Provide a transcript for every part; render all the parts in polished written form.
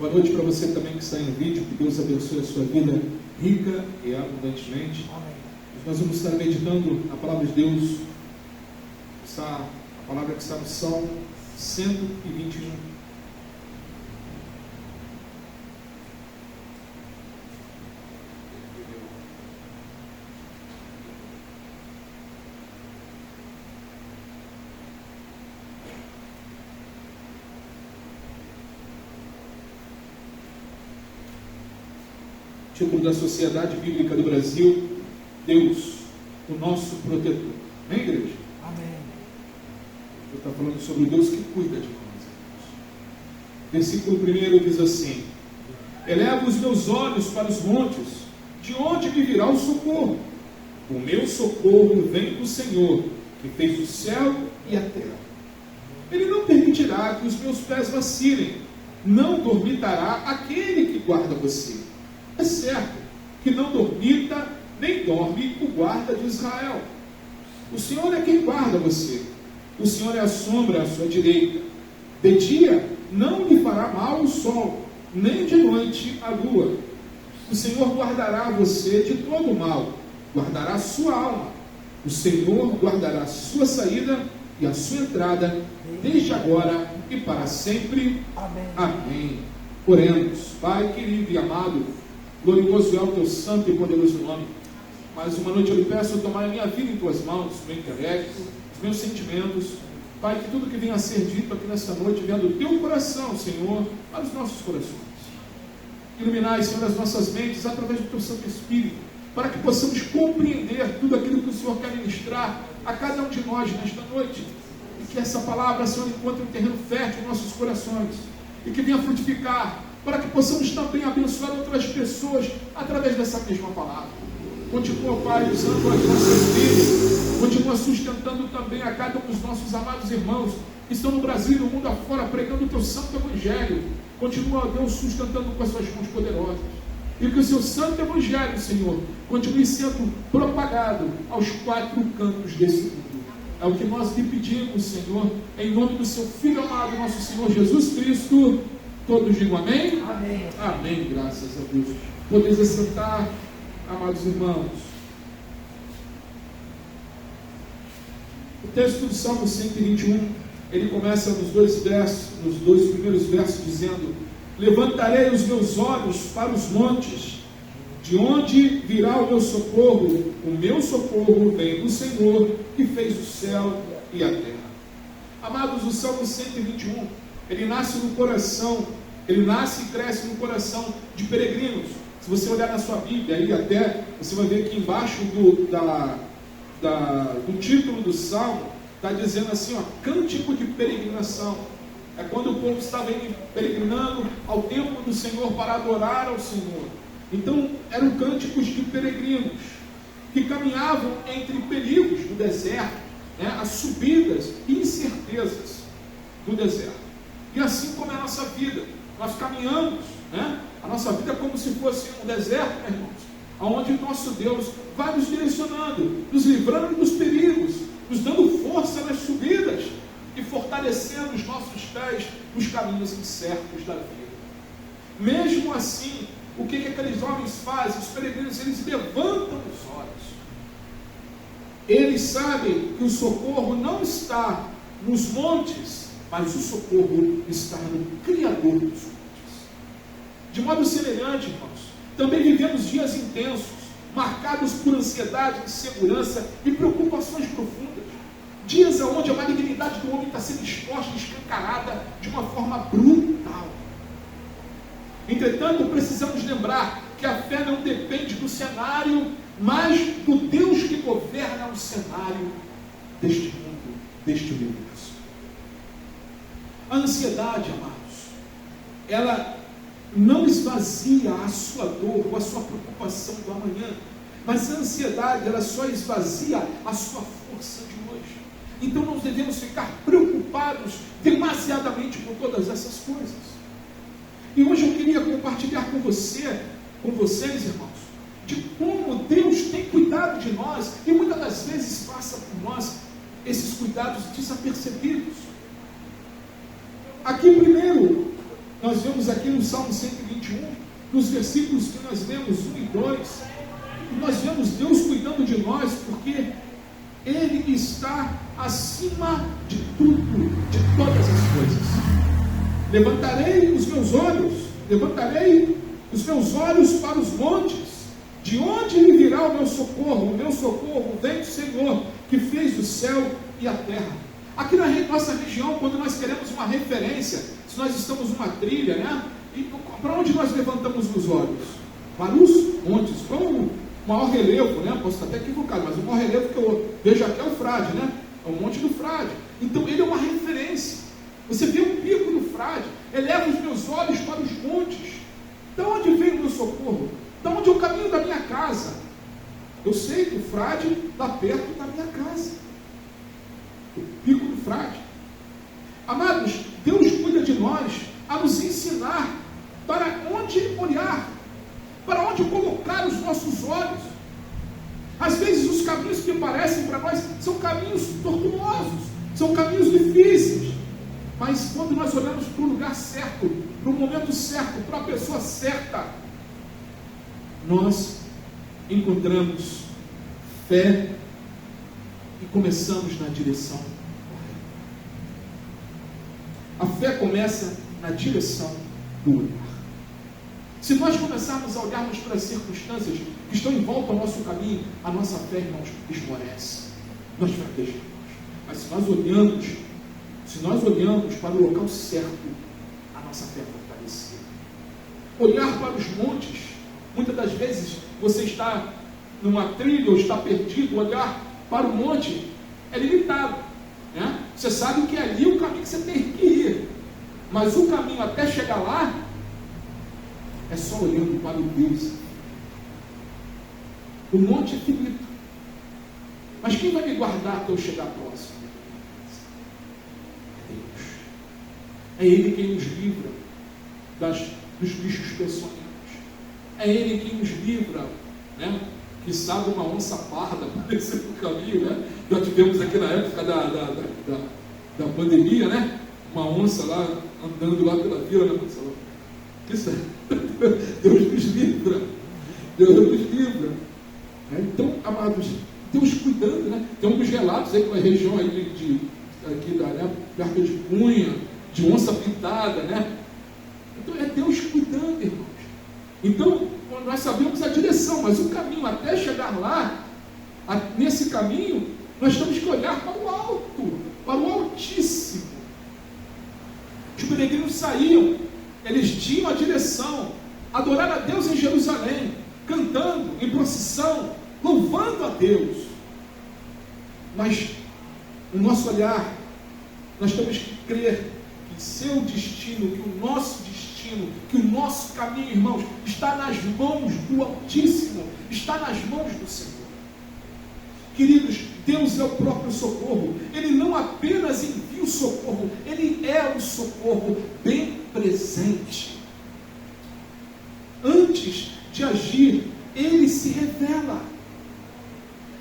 Boa noite para você também que está em vídeo. Que Deus abençoe a sua vida rica e abundantemente. Amém. Nós vamos estar meditando a palavra de Deus. A palavra que está no Salmo 121. Título da Sociedade Bíblica do Brasil: Deus, o nosso protetor. Amém, igreja? Amém. Eu estou falando sobre o Deus que cuida de nós. Versículo 1 diz assim: Eleva os meus olhos para os montes, de onde me virá o socorro? O meu socorro vem do Senhor, que fez o céu e a terra. Ele não permitirá que os meus pés vacilem, não dormitará aquele que guarda você. É certo que não dormita, nem dorme o guarda de Israel. O Senhor é quem guarda você. O Senhor é a sombra à sua direita. De dia não lhe fará mal o sol, nem de noite a lua. O Senhor guardará você de todo mal, guardará a sua alma. O Senhor guardará a sua saída e a sua entrada, desde agora e para sempre. Amém. Amém. Oremos. Pai querido e amado, glorioso é o teu santo e poderoso nome. Mais uma noite eu lhe peço tomar a minha vida em tuas mãos, meu intelecto, os meus sentimentos. Pai, que tudo que venha a ser dito aqui nesta noite venha do teu coração, Senhor, para os nossos corações. Iluminai, Senhor, as nossas mentes através do teu Santo Espírito, para que possamos compreender tudo aquilo que o Senhor quer ministrar a cada um de nós nesta noite. E que essa palavra, Senhor, encontre um terreno fértil em nossos corações e que venha frutificar, para que possamos também abençoar outras pessoas através dessa mesma palavra. Continua, Pai, usando as nossas vidas, continua sustentando também a cada um dos nossos amados irmãos que estão no Brasil e no mundo afora, pregando o teu santo evangelho. Continua, Deus, sustentando com as suas mãos poderosas. E que o seu santo evangelho, Senhor, continue sendo propagado aos quatro cantos desse mundo. É o que nós lhe pedimos, Senhor, em nome do seu Filho amado, nosso Senhor Jesus Cristo. Todos digam amém? Amém. Amém, graças a Deus. Podeis assentar, amados irmãos. O texto do Salmo 121, ele começa nos dois primeiros versos, dizendo: Levantarei os meus olhos para os montes, de onde virá o meu socorro? O meu socorro vem do Senhor, que fez o céu e a terra. Amados, o Salmo 121, ele nasce no coração, ele nasce e cresce no coração de peregrinos. Se você olhar na sua Bíblia, aí até, você vai ver que embaixo do título do Salmo, está dizendo assim, ó, cântico de peregrinação. É quando o povo estava indo peregrinando ao templo do Senhor para adorar ao Senhor. Então, eram cânticos de peregrinos, que caminhavam entre perigos do deserto, né, as subidas e incertezas do deserto. E assim como é a nossa vida, nós caminhamos, né? A nossa vida é como se fosse um deserto, meus irmãos, onde o nosso Deus vai nos direcionando, nos livrando dos perigos, nos dando força nas subidas e fortalecendo os nossos pés nos caminhos incertos da vida. Mesmo assim, o que aqueles homens fazem? Os peregrinos, eles levantam os olhos. Eles sabem que o socorro não está nos montes, mas o socorro está no Criador dos montes. De modo semelhante, irmãos, também vivemos dias intensos, marcados por ansiedade, insegurança e preocupações profundas. Dias onde a malignidade do homem está sendo exposta e escancarada de uma forma brutal. Entretanto, precisamos lembrar que a fé não depende do cenário, mas do Deus que governa o cenário deste mundo, deste universo. A ansiedade, amados, ela não esvazia a sua dor ou a sua preocupação do amanhã, mas a ansiedade, ela só esvazia a sua força de hoje. Então nós devemos ficar preocupados demasiadamente com todas essas coisas. E hoje eu queria compartilhar com vocês, irmãos, de como Deus tem cuidado de nós e muitas das vezes passa por nós esses cuidados desapercebidos. Aqui primeiro, Nós vemos aqui no Salmo 121, nos versículos que nós lemos 1 e 2, nós vemos Deus cuidando de nós, porque Ele está acima de tudo, de todas as coisas. Levantarei os meus olhos para os montes. De onde me virá o meu socorro? O meu socorro vem do Senhor, que fez o céu e a terra. Aqui na nossa região, quando nós queremos uma referência, se nós estamos numa trilha, né? E para onde nós levantamos os olhos? Para os montes. Qual o maior relevo, né? Posso estar até equivocado, mas o maior relevo que eu vejo aqui é o Frade, né? É o Monte do Frade. Então ele é uma referência. Você vê o pico do Frade, eleva os meus olhos para os montes. De onde vem o meu socorro? De onde é o caminho da minha casa? Eu sei que o Frade está perto da minha casa. O pico do Frade. Amados, Deus cuida de nós a nos ensinar para onde olhar, para onde colocar os nossos olhos. Às vezes os caminhos que parecem para nós são caminhos tortuosos, são caminhos difíceis, mas quando nós olhamos para o lugar certo, para o momento certo, para a pessoa certa, nós encontramos fé e começamos na direção correta. A fé começa na direção do olhar. Se nós começarmos a olharmos para as circunstâncias que estão em volta ao nosso caminho, a nossa fé, irmãos, esmorece. Nós fraquejamos. Mas se nós olhamos para o local certo, a nossa fé é fortalecida. Olhar para os montes, muitas das vezes você está numa trilha ou está perdido, olhar para o monte é limitado, né? Você sabe que é ali o caminho que você tem que ir, mas o caminho até chegar lá é só olhando para o Deus. O monte é finito, mas quem vai me guardar até eu chegar próximo? É Deus. É Ele quem nos livra dos bichos peçonhentos. É Ele quem nos livra, né? Que sabe uma onça parda aparecendo no caminho, né? Já tivemos aqui na época da pandemia, né? Uma onça lá andando lá pela vila, né? Isso é. Deus nos livra. Deus nos livra. Então, amados, Deus cuidando, né? Tem um dos relatos aí, uma região aí aqui né? Perto de Cunha, de onça pintada, né? Então é Deus cuidando, irmãos. Então, nós sabemos a direção, mas o caminho até chegar lá, nesse caminho, nós temos que olhar para o alto, para o Altíssimo. Os peregrinos saíam, eles tinham a direção, adorar a Deus em Jerusalém, cantando em procissão, louvando a Deus. Mas o nosso olhar, nós temos que crer que seu destino, que o nosso destino, que o nosso caminho, irmãos, está nas mãos do Altíssimo, está nas mãos do Senhor. Queridos, Deus é o próprio socorro. Ele não apenas envia o socorro, Ele é o socorro bem presente. Antes de agir, Ele se revela.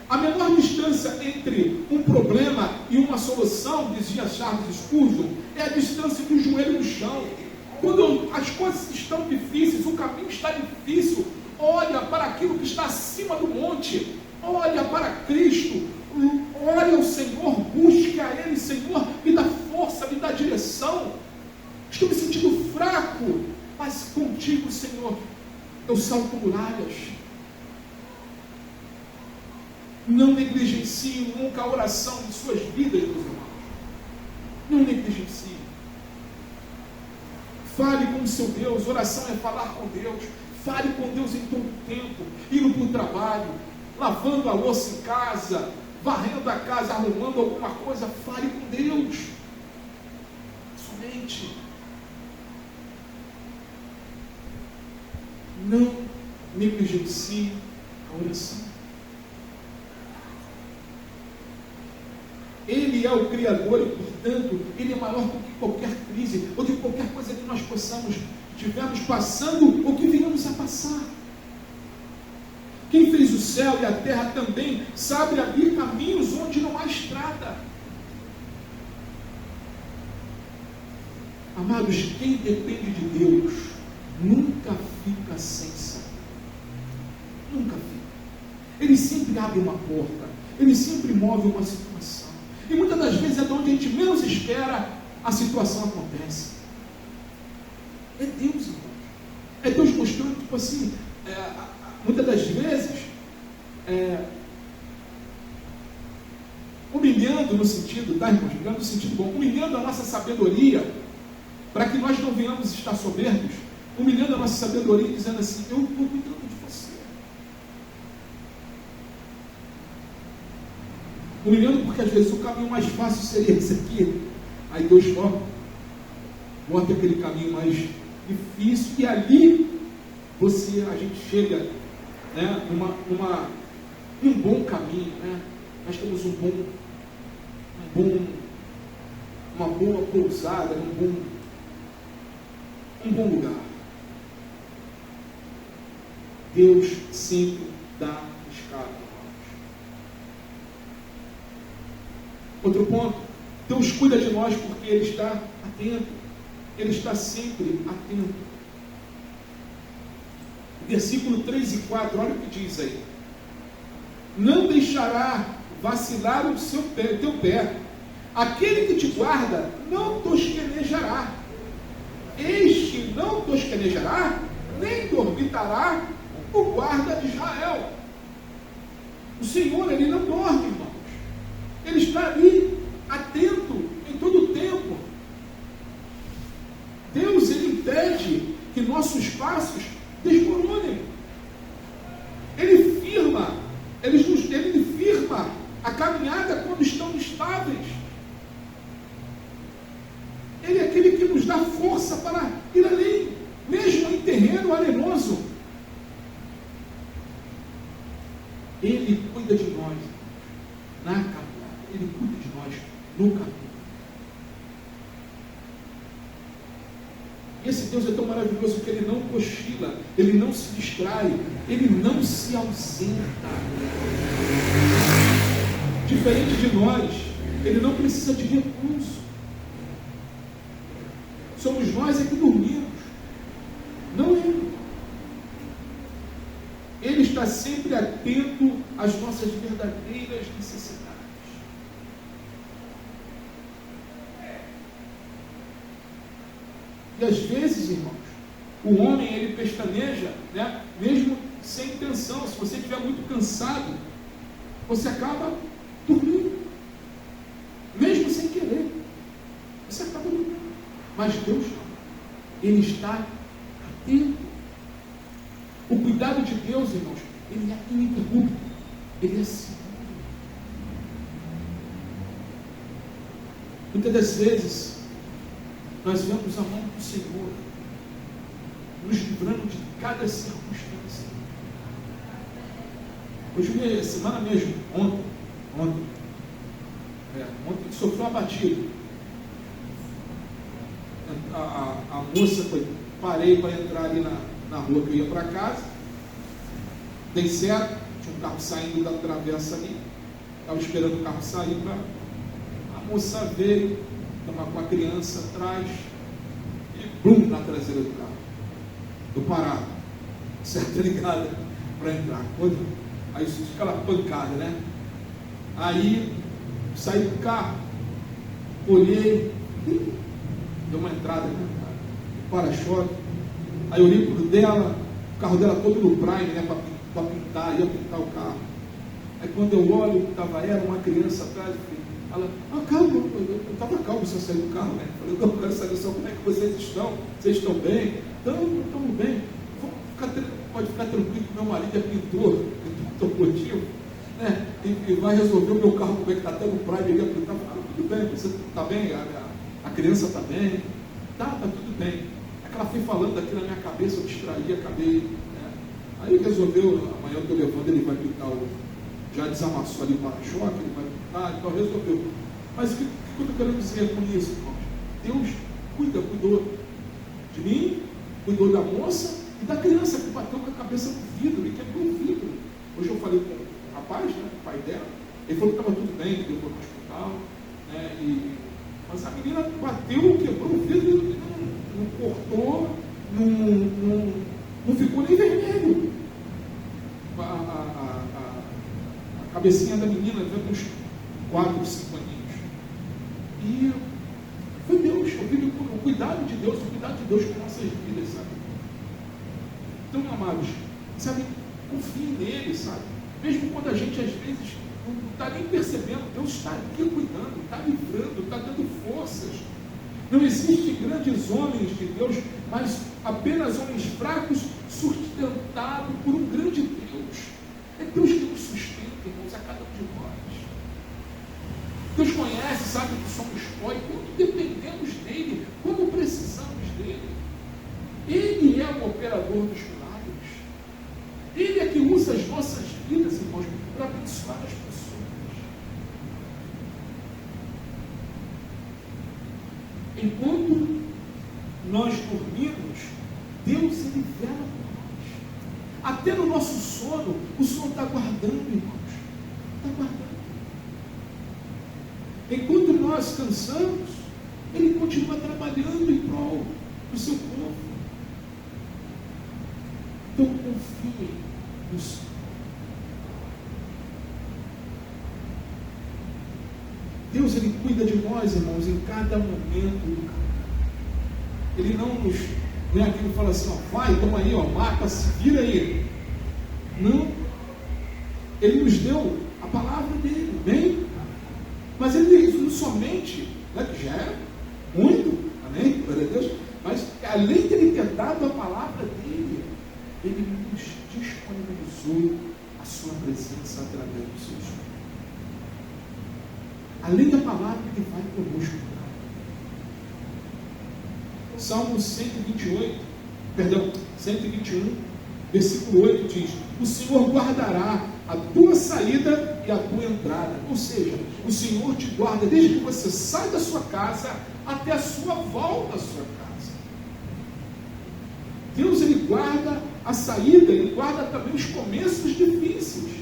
A menor distância entre um problema e uma solução, dizia Charles Spurgeon, é a distância do joelho no chão. Quando as coisas estão difíceis, o caminho está difícil, olha para aquilo que está acima do monte, olha para Cristo, olha ao Senhor, busque a Ele. Senhor, me dá força, me dá direção, estou me sentindo fraco, mas contigo, Senhor, eu salto muralhas. Não negligencie nunca a oração de suas vidas, meus irmãos. Não negligencie. Fale com o seu Deus. Oração é falar com Deus. Fale com Deus em todo o tempo. Indo para o trabalho, lavando a louça em casa, varrendo a casa, arrumando alguma coisa. Fale com Deus. Somente. Não negligencie a oração. Ele é o Criador e, portanto, Ele é maior do que qualquer crise, ou de qualquer coisa que nós estivermos passando, ou que venhamos a passar. Quem fez o céu e a terra também sabe abrir caminhos onde não há estrada. Amados, quem depende de Deus nunca fica sem sair. Nunca fica. Ele sempre abre uma porta. Ele sempre move uma situação. E muitas das vezes é de onde a gente menos espera, a situação acontece. É Deus, irmão. É Deus mostrando, tipo assim, muitas das vezes, humilhando no sentido, tá, irmãos? Humilhando no sentido bom, humilhando a nossa sabedoria, para que nós não venhamos estar soberbos, humilhando a nossa sabedoria, dizendo assim: eu estou cuidando de você. Humilhando porque às vezes o caminho mais fácil seria esse aqui. Aí Deus bota aquele caminho mais difícil, e ali a gente chega, né, num bom caminho, né? Nós temos uma boa pousada, um bom lugar. Deus sempre dá escada. Outro ponto, Deus cuida de nós porque Ele está atento. Ele está sempre atento. Versículo 3 e 4, olha o que diz aí. Não deixará vacilar o teu pé. Aquele que te guarda não tosquenejará. Este não tosquenejará, nem dormitará o guarda de Israel. O Senhor, Ele não dorme, irmãos. Ele está ali, atento, em todo o tempo. Deus, Ele impede que nossos passos desmoronem. Ele firma a caminhada quando estão estáveis. Ele é aquele que nos dá força para ir além, mesmo em terreno arenoso. Ele cuida de nós na caminhada. Ele cuida de nós no caminho. Esse Deus é tão maravilhoso que Ele não cochila, Ele não se distrai, Ele não se ausenta. Diferente de nós, Ele não precisa de recurso. Somos nós que dormimos, não Ele. Ele está sempre atento às nossas verdadeiras necessidades. E às vezes, irmãos, o homem, ele pestaneja, né, mesmo sem intenção. Se você estiver muito cansado, você acaba dormindo, mesmo sem querer, você acaba dormindo. Mas Deus não. Ele está atento. O cuidado de Deus, irmãos, ele é ininterrupto, ele é seguro. Muitas das vezes nós vemos a mão do Senhor nos livrando de cada circunstância. Hoje, semana mesmo, ontem sofreu abatido. A moça parei para entrar ali na rua que eu ia para casa, dei certo, tinha um carro saindo da travessa ali, estava esperando o carro sair, a moça veio, com a criança atrás, e blum, na traseira do carro, do parado, certa ligada para entrar. Aí fica aquela pancada, né? Aí saí do carro, olhei, deu uma entrada, para-choque. Aí eu olhei pro dela, o carro dela todo no prime, né, para pintar, ia pintar o carro. Aí quando eu olho, estava ela, uma criança atrás, ela, calma, eu estava calmo se eu sair do carro, né? Eu falei, não, eu quero saber só como é que vocês estão bem? Estamos bem. Pode ficar tranquilo que meu marido é pintor automotivo, né? E vai resolver o meu carro, como é que está até no prime, ele ia pintar. Tudo bem, você está bem? A criança está bem? Tá tudo bem. É que ela foi falando aqui na minha cabeça, eu distraí, acabei, né? Aí resolveu, amanhã eu estou levando, ele vai pintar já desamassou ali o para-choque, ele vai pintar, então resolveu. Mas o que eu estou querendo dizer com isso, irmãos? Deus cuidou de mim, cuidou da moça e da criança que bateu com a cabeça no vidro e quebrou o vidro. Hoje eu falei com o rapaz, né, o pai dela, ele falou que estava tudo bem, que deu para o hospital, né, mas a menina bateu, quebrou o vidro e cortou, não ficou nem vermelho. A cabecinha da menina deve uns 4, 5 aninhos. E foi Deus, o cuidado de Deus, com nossas vidas, sabe? Então, amados, sabe, confie nele, sabe? Mesmo quando a gente às vezes não está nem percebendo, Deus está aqui cuidando, está livrando, está dando forças. Não existem grandes homens de Deus, mas apenas homens fracos sustentados por um grande Deus. É Deus que nos sustenta, irmãos, a cada um de nós. Deus conhece, sabe que somos pó e quanto dependemos dele, como precisamos dele. Ele é o operador dos milagres. Ele é que usa as nossas vidas, irmãos, para abençoar as pessoas. Enquanto nós dormimos, Deus ele vela por nós. Até no nosso sono, o Senhor está guardando, irmãos. Está guardando. Enquanto nós cansamos, Ele continua trabalhando em prol do seu povo. Então confiem no Senhor. Deus ele cuida de nós, irmãos, em cada momento do caminho. Ele não nos vem aqui e fala assim, ó, vai, toma aí, ó, mata, se vira aí. Não. Ele nos deu a palavra dele, bem? Mas ele não somente, né, que já é muito, amém? Glória a Deus. Mas além de ele ter dado a palavra dele, ele nos disponibilizou a sua presença através do seu Espírito. Além da palavra, ele vai conosco. Salmo 121, versículo 8 diz: o Senhor guardará a tua saída e a tua entrada. Ou seja, o Senhor te guarda desde que você sai da sua casa até a sua volta à sua casa. Deus ele guarda a saída, ele guarda também os começos difíceis.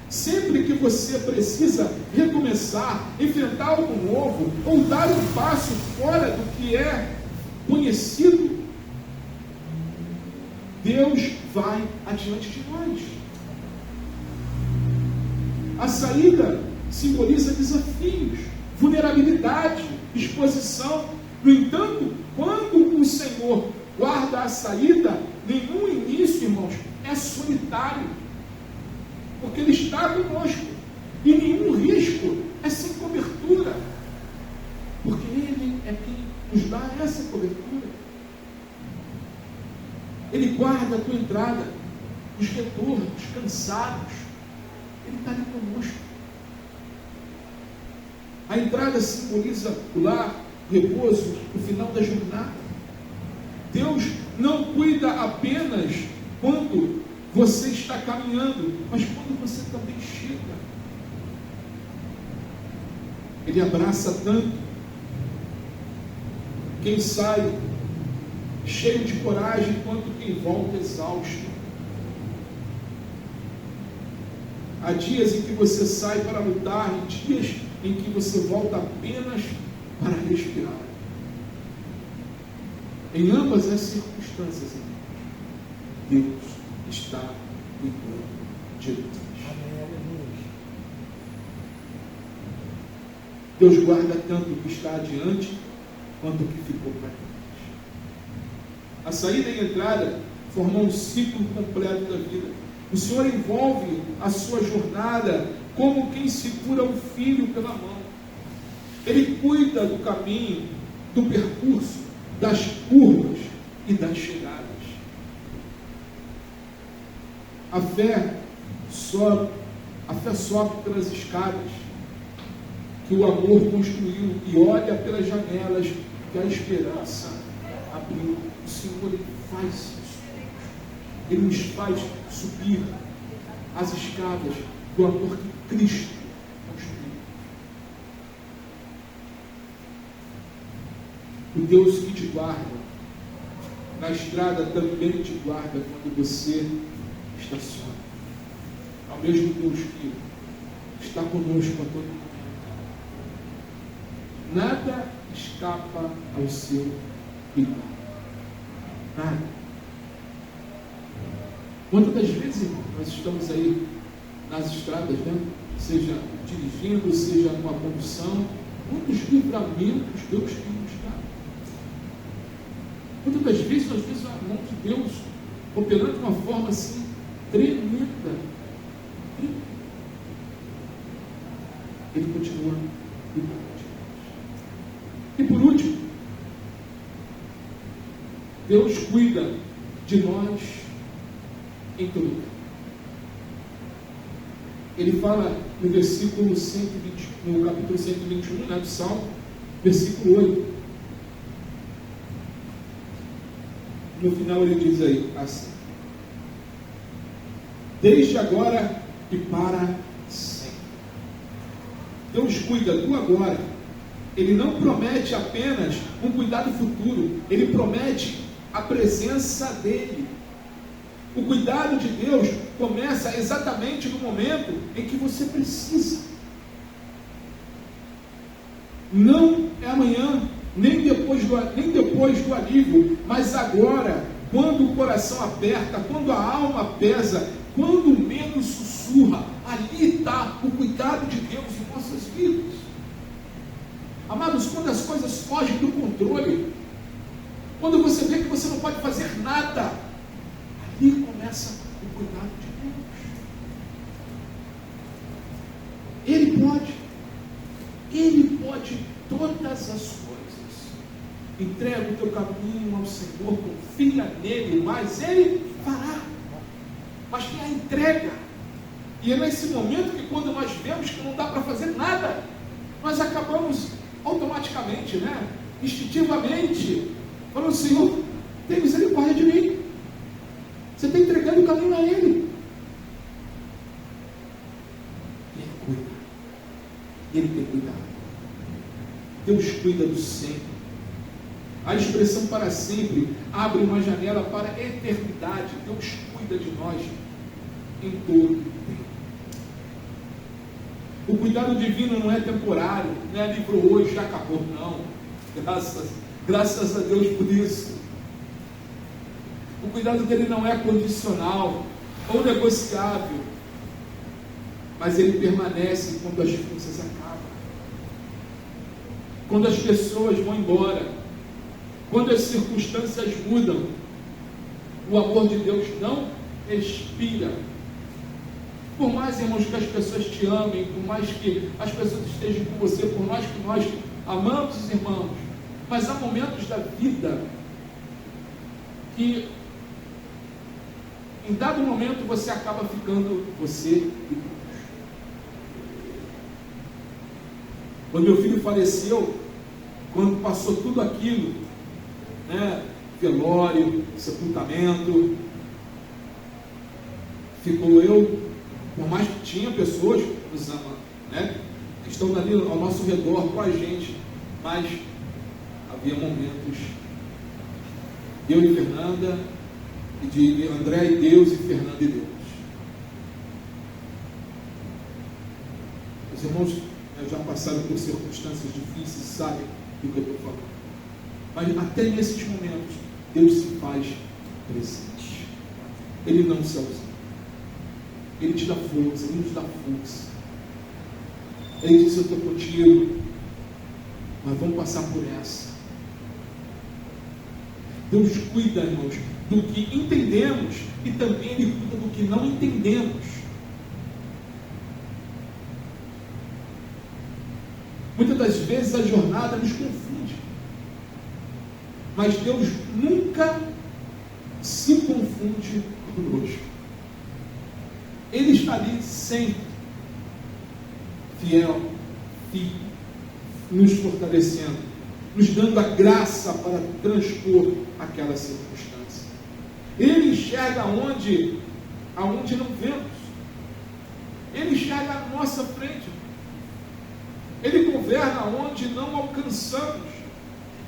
Sempre que você precisa recomeçar, enfrentar algo novo, ou dar um passo fora do que é conhecido, Deus vai adiante de nós. A saída simboliza desafios, vulnerabilidade, exposição. No entanto, quando o Senhor guarda a saída, nenhum início, irmãos, é solitário. Porque Ele está conosco. E nenhum risco é sem cobertura. Porque Ele é quem nos dá essa cobertura. Ele guarda a tua entrada, os retornos, cansados. Ele está ali conosco. A entrada simboliza o lar, o repouso, o final da jornada. Deus não cuida apenas quando você está caminhando, mas quando você também chega. Ele abraça tanto. Quem sai cheio de coragem, quanto quem volta exausto. Há dias em que você sai para lutar, e dias em que você volta apenas para respirar. Em ambas as circunstâncias, Deus está cuidando de nós. Deus guarda tanto o que está adiante, quanto o que ficou para trás. A saída e a entrada formam um ciclo completo da vida. O Senhor envolve a sua jornada como quem segura um filho pela mão. Ele cuida do caminho, do percurso, das curvas e das chegadas. A fé sobe pelas escadas que o amor construiu e olha pelas janelas que a esperança abriu. O Senhor ele faz isso. Ele nos faz subir as escadas do amor que Cristo construiu. O Deus que te guarda na estrada também te guarda quando você estaciona. Ao mesmo Deus que está conosco a todo momento. Nada escapa ao seu cuidado. Nada. Quantas das vezes, irmão, nós estamos aí nas estradas, né? Seja dirigindo, seja numa condução, quantos livramentos Deus tem nos dado? Quantas das vezes nós vemos a mão de Deus operando de uma forma assim tremenda? Ele continua cuidando de nós. E por último, Deus cuida de nós em todo tempo. Ele fala no versículo 120, no capítulo 121, né, do Salmo, versículo 8. No final ele diz aí assim: desde agora e para sempre. Deus cuida do agora. Ele não promete apenas um cuidado futuro, ele promete a presença dele. O cuidado de Deus começa exatamente no momento em que você precisa. Não é amanhã, nem depois do alívio, mas agora, quando o coração aperta, quando a alma pesa, quando o medo sussurra, ali está o cuidado de Deus em nossas vidas. Amados, quando as coisas fogem do controle, quando você vê que você não pode fazer nada, ali começa o cuidado de Deus. Ele pode todas as coisas. Entrega o teu caminho ao Senhor, confia nele, mas Ele fará. Mas tem a entrega. E é nesse momento que, quando nós vemos que não dá para fazer nada, nós acabamos automaticamente, né, instintivamente, falando: Senhor, tem misericórdia de mim. Você está entregando o caminho a Ele. Ele cuida. Ele tem cuidado. Deus cuida do sempre. A expressão para sempre abre uma janela para a eternidade. Deus cuida de nós em todo o tempo. O cuidado divino não é temporário, não é livrou hoje, já acabou, não. Graças a Deus por isso. O cuidado dele não é condicional ou negociável, mas ele permanece quando as forças acabam, quando as pessoas vão embora, quando as circunstâncias mudam. O amor de Deus não expira. Por mais, irmãos, que as pessoas te amem, por mais que as pessoas estejam com você, por mais que nós amamos os irmãos, mas há momentos da vida que, em dado momento, você acaba ficando você e Deus. Quando meu filho faleceu, quando passou tudo aquilo, né, velório, sepultamento, ficou eu, por mais que tinha pessoas nos amando, né, que estão ali ao nosso redor com a gente, mas havia momentos, eu e Fernanda, e de André e Deus, e Fernanda e Deus. Os irmãos já passaram por circunstâncias difíceis, sabem do que eu estou falando. Mas até nesses momentos, Deus se faz presente. Ele não se ausenta. Ele te dá força, Ele nos dá força. Ele diz: eu estou contigo, mas vamos passar por essa. Deus cuida, irmãos, do que entendemos, e também Ele cuida do que não entendemos. Muitas das vezes a jornada nos confunde, mas Deus nunca se confunde conosco. Ele está ali sempre, fiel, firme, nos fortalecendo, nos dando a graça para transpor aquela circunstância. Ele enxerga aonde não vemos. Ele enxerga à nossa frente. Ele governa onde não alcançamos.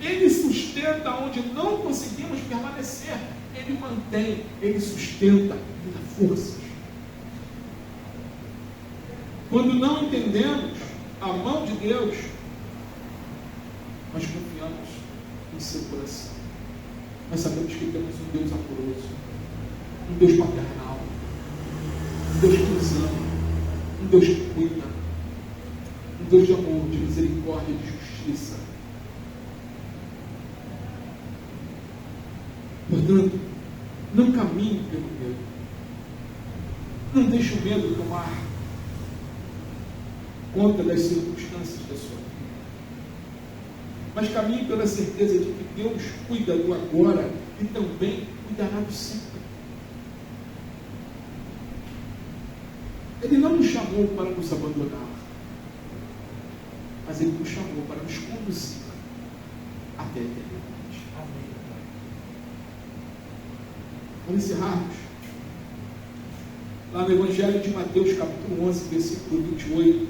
Ele sustenta onde não conseguimos permanecer. Ele mantém, Ele sustenta, Ele dá forças. Quando não entendemos a mão de Deus, nós confiamos em seu coração. Nós sabemos que temos um Deus amoroso, um Deus paternal, um Deus que nos ama, um Deus que cuida, um Deus de amor, de misericórdia, de justiça. Portanto, não caminhe pelo medo. Não deixe o medo tomar conta das circunstâncias da sua vida. Mas caminhe pela certeza de que Deus cuida do agora e também cuidará do sempre. Ele não nos chamou para nos abandonar, mas Ele nos chamou para nos conduzir até a eternidade. Amém. Para encerrarmos, lá no Evangelho de Mateus, capítulo 11, versículo 28,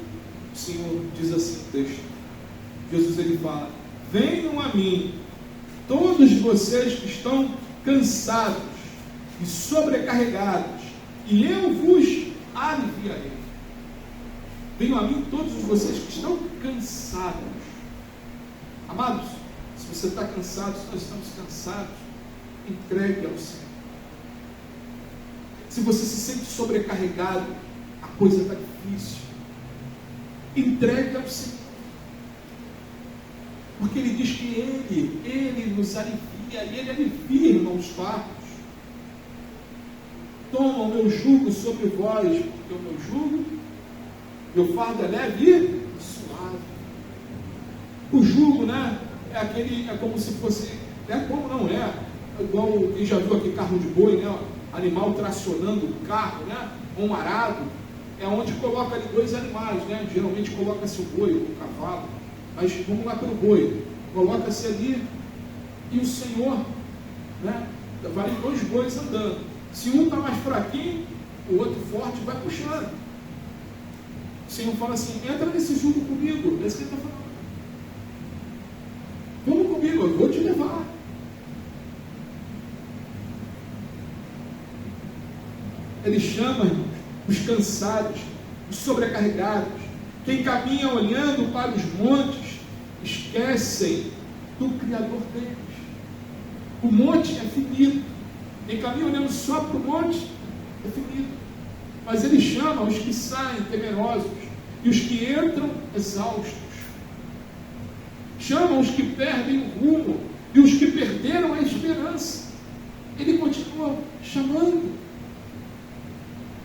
o Senhor diz assim no texto. Jesus ele fala: venham a mim, todos vocês que estão cansados e sobrecarregados, e eu vos aliviarei. Venham a mim todos vocês que estão cansados. Amados, se você está cansado, se nós estamos cansados, entregue ao Senhor. Se você se sente sobrecarregado, a coisa está difícil, entregue ao Senhor. Porque Ele diz que Ele nos alivia, e Ele alivia, irmãos fardos. Toma o meu jugo sobre vós, porque o meu jugo, meu fardo é leve e suave. O jugo, né? É como se fosse, igual quem já viu aqui carro de boi, né? Animal tracionando o carro, né? Um arado, é onde coloca ali dois animais, né? Geralmente coloca-se o boi ou o cavalo, mas vamos lá pelo boi, coloca-se ali, e o Senhor, né? Vai dois bois andando. Se um está mais fraquinho, o outro forte vai puxando. O Senhor fala assim: entra nesse jugo comigo. É isso que Ele está falando. Vamos comigo, eu vou te levar. Ele chama, irmãos, os cansados, os sobrecarregados, quem caminha olhando para os montes, esquecem do Criador deles. O monte é finito. Quem caminha olhando só para o monte é finito. Mas Ele chama os que saem temerosos e os que entram exaustos. Chama os que perdem o rumo e os que perderam a esperança. Ele continua chamando.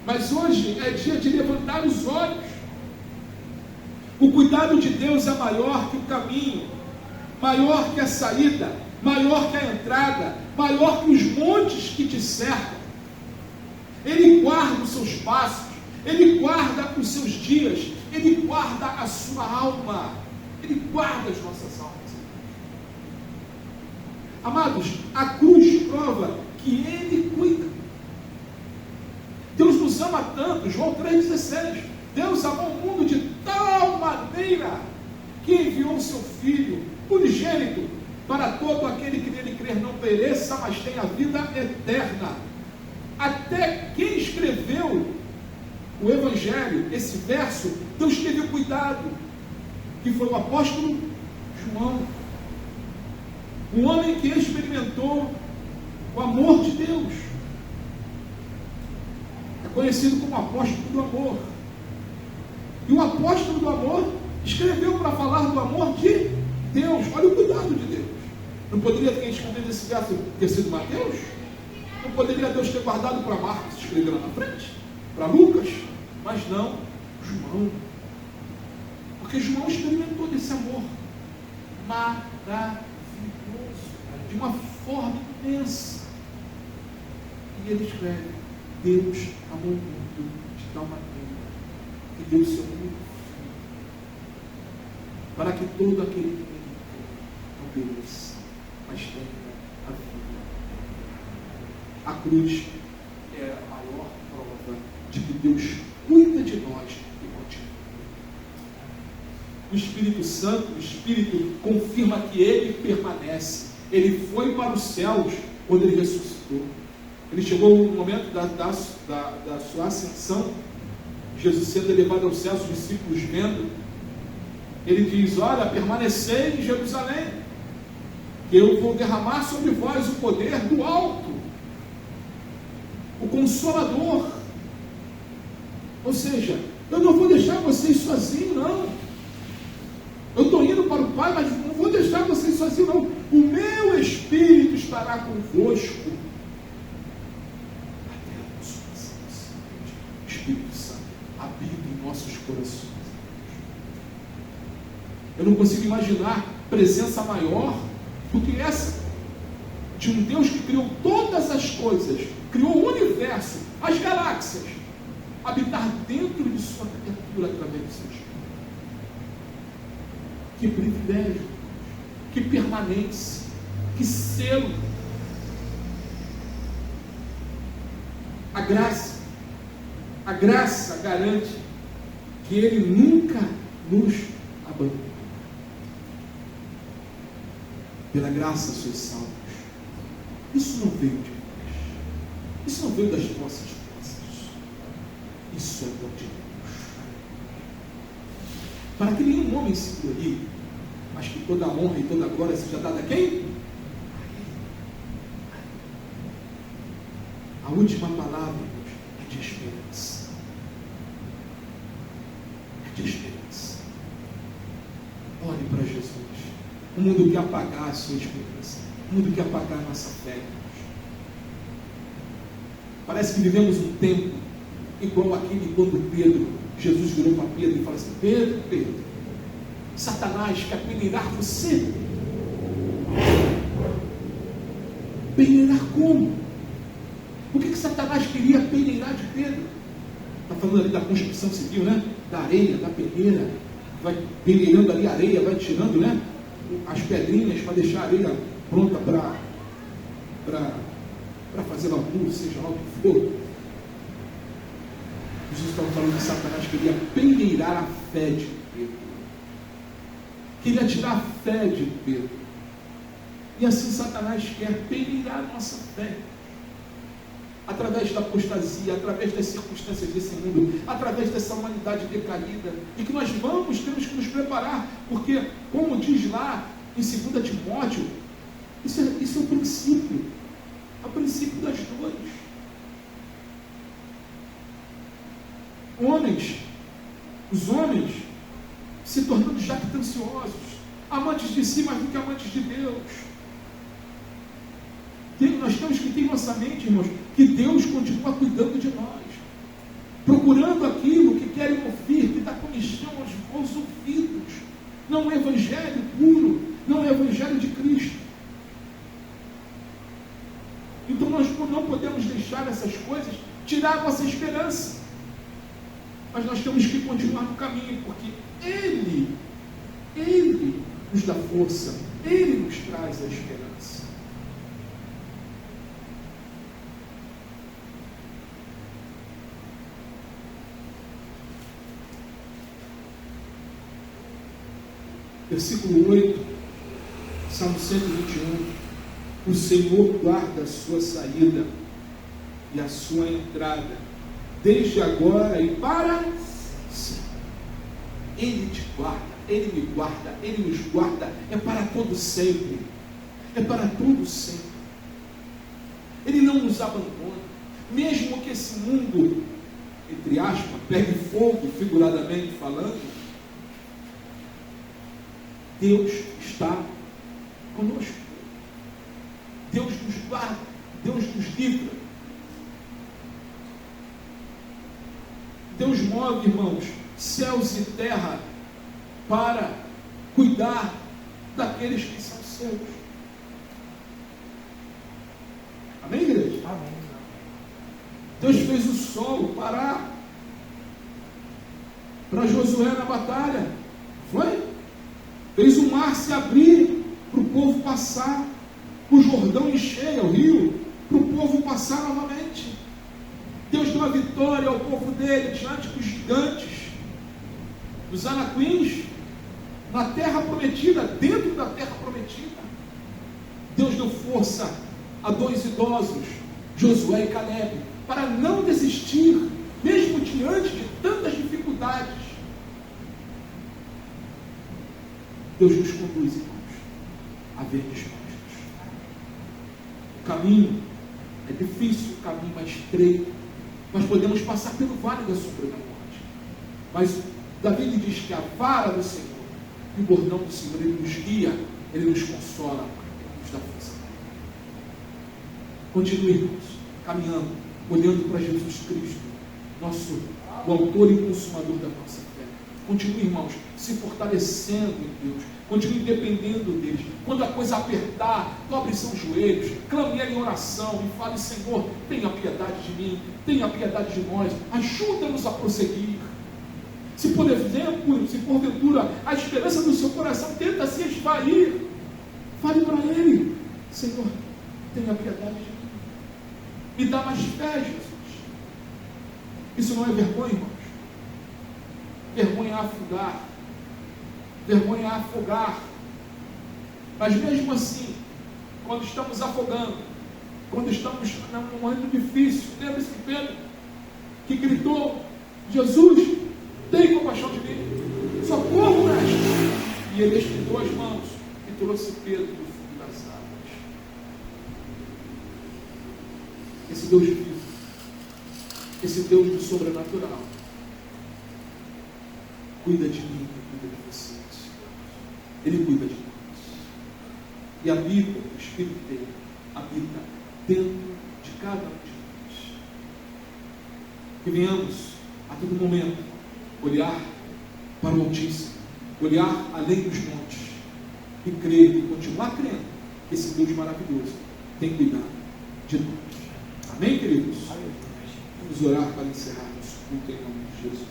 Mas hoje é dia de levantar os olhos. O cuidado de Deus é maior que o caminho, maior que a saída, maior que a entrada, maior que os montes que te cercam. Ele guarda os seus passos, Ele guarda os seus dias, Ele guarda a sua alma, Ele guarda as nossas almas. Amados, a cruz prova que Ele cuida. Deus nos ama tanto, João 3,16, Deus amou o mundo de tal maneira que enviou o seu Filho unigênito para todo aquele que nele crer não pereça, mas tenha vida eterna. Até quem escreveu o Evangelho, esse verso, Deus teve cuidado, que foi o apóstolo João, um homem que experimentou o amor de Deus. É conhecido como apóstolo do amor. E o apóstolo do amor escreveu para falar do amor de Deus. Olha o cuidado de Deus. Não poderia quem escreveu esse verso ter sido Mateus? Não poderia Deus ter guardado para Marcos escrever lá na frente? Para Lucas? Mas não, João. Porque João experimentou desse amor maravilhoso, de uma forma imensa. E ele escreve: Deus amou o mundo de tal maneira que deu o seu único Filho, para que todo aquele que nele crê não pereça, mas tenha a vida. A cruz é a maior prova de que Deus cuida de nós e continua. O Espírito Santo, o Espírito, confirma que Ele permanece. Ele foi para os céus quando Ele ressuscitou. Ele chegou no momento da sua ascensão, Jesus sendo elevado aos céus, os discípulos vendo. Ele diz: olha, permanecei em Jerusalém, Eu vou derramar sobre vós o poder do alto, o Consolador. Ou seja, eu não vou deixar vocês sozinhos, não. Eu estou indo para o Pai, mas não vou deixar vocês sozinhos, não. O meu Espírito estará convosco até a consumação. Espírito Santo habita em nossos corações. Eu não consigo imaginar presença maior do que essa, de um Deus que criou todas as coisas, criou o universo, as galáxias, habitar dentro de sua criatura através do seu Espírito. Que privilégio, que permanência, que selo. A graça garante que Ele nunca nos abandona. Pela graça sois salvos. Isso não veio de nós. Isso não veio das nossas forças. Isso é dom de Deus. Para que nenhum homem se glorie, mas que toda a honra e toda a glória seja dada a quem? A última palavra é de esperança. É de esperança. Olhe para Jesus. O mundo quer apagar a sua esperança. O mundo quer apagar a nossa fé. Parece que vivemos um tempo igual aquele quando Jesus virou para Pedro e falou assim: Pedro, Satanás quer peneirar você. Peneirar como? O que Satanás queria peneirar de Pedro? Está falando ali da construção civil, né? Da areia, da peneira. Vai peneirando ali a areia, vai tirando, né? As pedrinhas para deixar a areia pronta para fazer lambu, seja lá o que for. Jesus estava falando que Satanás queria peneirar a fé de Pedro. Queria tirar a fé de Pedro. E assim Satanás quer peneirar a nossa fé. Através da apostasia, através das circunstâncias desse mundo, através dessa humanidade decaída, e que nós temos que nos preparar, porque, como diz lá em 2 Timóteo, isso é o princípio das dores. Os homens se tornando jactanciosos, amantes de si mais do que amantes de Deus. Nós temos que ter em nossa mente, irmãos, que Deus continua cuidando de nós, procurando aquilo que querem ouvir, que dá comichão aos ouvidos. Não é evangelho puro, não é evangelho de Cristo. Então nós não podemos deixar essas coisas tirar a nossa esperança, mas nós temos que continuar no caminho, porque Ele nos dá força, Ele nos traz a esperança. Versículo 8, Salmo 121. O Senhor guarda a sua saída e a sua entrada, desde agora e para sempre. Ele te guarda, Ele me guarda, Ele nos guarda, é para todo sempre. É para todo sempre. Ele não nos abandona, mesmo que esse mundo, entre aspas, pegue fogo, figuradamente falando. Deus está conosco. Deus nos guarda, Deus nos livra. Deus move, irmãos, céus e terra para cuidar daqueles que são seus. Amém, igreja? Amém. Deus fez o sol parar para Josué na batalha. Foi? Fez o mar se abrir para o povo passar, o Jordão encher, o rio, para o povo passar novamente. Deus deu a vitória ao povo dele diante dos gigantes, dos anaquins, na terra prometida, dentro da terra prometida. Deus deu força a dois idosos, Josué e Caleb, para não desistir, mesmo diante de tantas dificuldades. Deus nos conduz, irmãos, a ver distâncias. O caminho é difícil, o caminho mais estreito. Nós podemos passar pelo vale da sombra da morte. Mas Davi diz que a vara do Senhor e o bordão do Senhor, Ele nos guia, Ele nos consola, Ele nos dá força. Continue, irmãos, caminhando, olhando para Jesus Cristo, o autor e consumador da nossa fé. Continue, irmãos, se fortalecendo em Deus. Continue dependendo dele. Quando a coisa apertar, dobre seus joelhos, clame ele em oração e fale: Senhor, tenha piedade de mim, tenha piedade de nós, ajuda-nos a prosseguir. Se porventura a esperança do seu coração tenta se esvair, fale para ele: Senhor, tenha piedade de mim, me dá mais fé, Jesus. Isso não é vergonha, irmãos. Vergonha é afundar, vergonha é afogar. Mas mesmo assim, quando estamos afogando, quando estamos num momento difícil, lembre-se de Pedro, que gritou: Jesus, tem compaixão de mim, socorro, mestre. E ele estendeu as mãos e trouxe Pedro do fundo das águas. Esse Deus vivo, esse Deus do sobrenatural, cuida de mim, cuida de vocês. Ele cuida de nós. E habita, o Espírito dele habita dentro de cada um de nós. Que venhamos a todo momento olhar para o Altíssimo, olhar além dos montes e crer e continuar crendo que esse Deus maravilhoso tem cuidado de nós. Amém, queridos? Vamos orar para encerrar nosso culto em nome de Jesus.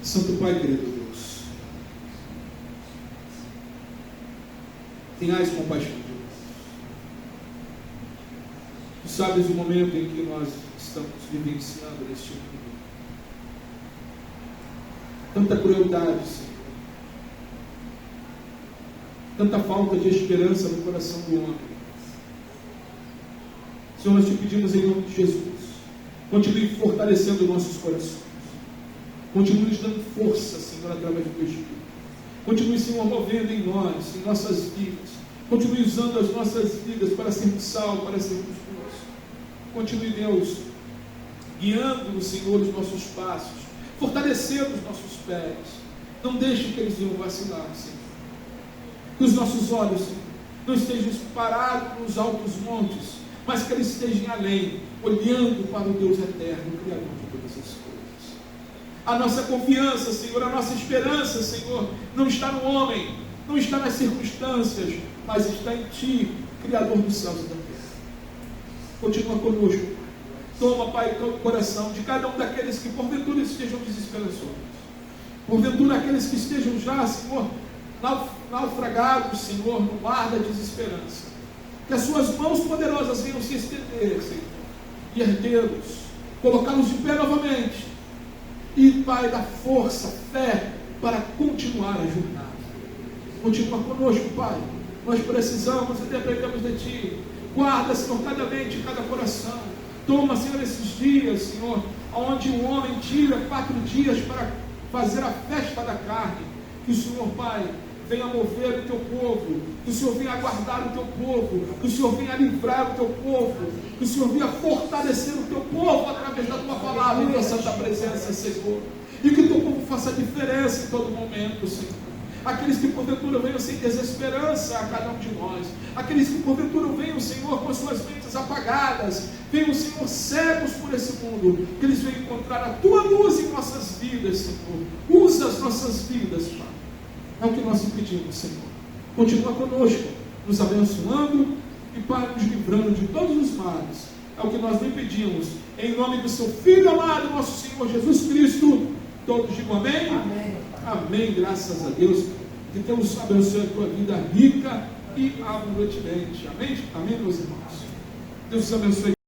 Santo Pai, querido Deus, tenhais compaixão de nós. Tu sabes o momento em que nós estamos vivenciando neste mundo. Tanta crueldade, Senhor. Tanta falta de esperança no coração do homem. Senhor, nós te pedimos em nome de Jesus, continue fortalecendo nossos corações. Continue nos dando força, Senhor, através do teu Espírito. Continue, Senhor, movendo em nós, em nossas vidas. Continue usando as nossas vidas para sermos sal, para sermos luz. Continue, Deus, guiando, Senhor, os nossos passos, fortalecendo os nossos pés. Não deixe que eles venham vacilar, Senhor. Que os nossos olhos, Senhor, não estejam parados nos altos montes, mas que eles estejam além, olhando para o Deus eterno, o Criador de todas as coisas. A nossa confiança, Senhor, a nossa esperança, Senhor, não está no homem, não está nas circunstâncias, mas está em Ti, Criador dos céus e da terra. Continua conosco. Toma, Pai, o coração de cada um daqueles que porventura estejam desesperançosos. Porventura aqueles que estejam já, Senhor, naufragados, Senhor, no mar da desesperança. Que as suas mãos poderosas venham se estender, Senhor, e erguê-los, colocá-los de pé novamente. E, Pai, dá força, fé, para continuar a jornada. Continua conosco, Pai. Nós precisamos e dependemos de Ti. Guarda, Senhor, cada mente, cada coração. Toma, Senhor, esses dias, Senhor, onde o homem tira 4 dias para fazer a festa da carne. Que o Senhor, Pai, venha mover o Teu povo, que o Senhor venha guardar o Teu povo, que o Senhor venha livrar o Teu povo, que o Senhor venha fortalecer o Teu povo através da Tua palavra e da Santa Presença, Senhor. E que o Teu povo faça diferença em todo momento, Senhor. Aqueles que porventura venham sem desesperança a cada um de nós, aqueles que porventura venham, Senhor, com as suas mentes apagadas, venham, Senhor, cegos por esse mundo, que eles venham encontrar a Tua luz em nossas vidas, Senhor. Usa as nossas vidas, Pai. É o que nós te pedimos, Senhor. Continua conosco, nos abençoando e, Pai, nos livrando de todos os males. É o que nós lhe pedimos, em nome do Seu Filho amado, nosso Senhor Jesus Cristo. Todos digam amém? Amém. Amém, graças a Deus. Que Deus abençoe a tua vida rica e abundantemente. Amém? Amém, meus irmãos. Deus abençoe.